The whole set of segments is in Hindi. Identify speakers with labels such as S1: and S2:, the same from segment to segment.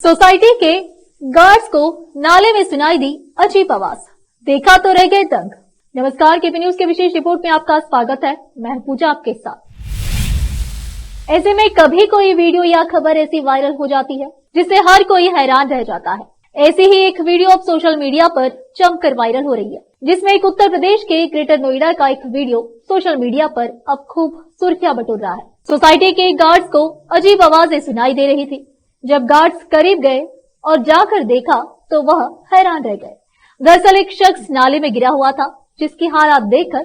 S1: सोसाइटी के गार्ड्स को नाले में सुनाई दी अजीब आवाज, देखा तो रह गए दंग। नमस्कार, केपी न्यूज के विशेष रिपोर्ट में आपका स्वागत है। मैं पूजा आपके साथ। ऐसे में कभी कोई वीडियो या खबर ऐसी वायरल हो जाती है जिससे हर कोई हैरान रह जाता है। ऐसी ही एक वीडियो अब सोशल मीडिया पर जमकर वायरल हो रही है, जिसमें एक उत्तर प्रदेश के ग्रेटर नोएडा का एक वीडियो सोशल मीडिया पर अब खूब सुर्खियां बटोर रहा है। सोसाइटी के गार्ड्स को अजीब आवाजें सुनाई दे रही थी। जब गार्ड्स करीब गए और जाकर देखा तो वह हैरान रह गए। दरअसल एक शख्स नाले में गिरा हुआ था, जिसकी हालात देखकर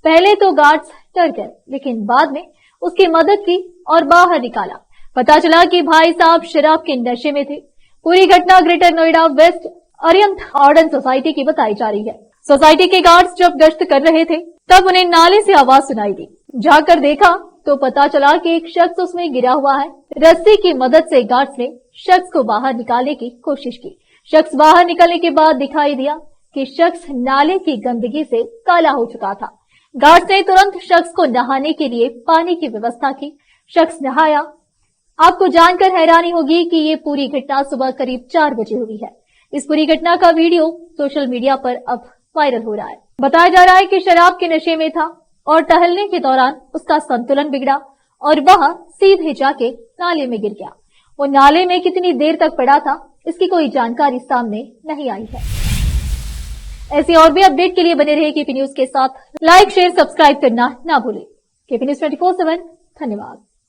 S1: पहले तो गार्ड्स डर गए, लेकिन बाद में उसकी मदद की और बाहर निकाला। पता चला कि भाई साहब शराब के नशे में थे। पूरी घटना greater Noida waste अरियंत Orton society की बताई जा रही है। सोसाइटी के गार्ड्स जब गश्त कर रहे थे तब उन्हें नाले से आवाज सुनाई दी। जाकर देखा तो पता चला कि एक शख्स उसमें गिरा हुआ है। रस्सी की मदद से गार्ड्स ने शख्स को बाहर निकालने की कोशिश की। शख्स बाहर निकलने के बाद दिखाई दिया कि शख्स नाले की गंदगी से काला हो चुका था। गार्ड्स ने तुरंत शख्स को नहाने के लिए पानी की व्यवस्था की। शख्स नहाया। आपको जानकर हैरानी होगी कि ये पूरी घटना सुबह करीब 4 बजे हुई है। इस पूरी घटना का वीडियो सोशल मीडिया पर अब वायरल हो रहा है। बताया जा रहा है कि शराब के नशे में था और टहलने के दौरान उसका संतुलन बिगड़ा और वह सीधे जाके नाले में गिर गया। वो नाले में कितनी देर तक पड़ा था, इसकी कोई जानकारी सामने नहीं आई है। ऐसी और भी अपडेट के लिए बने रहिए केपी न्यूज के साथ। लाइक, शेयर, सब्सक्राइब करना ना भूलें। KP news 24/7। धन्यवाद।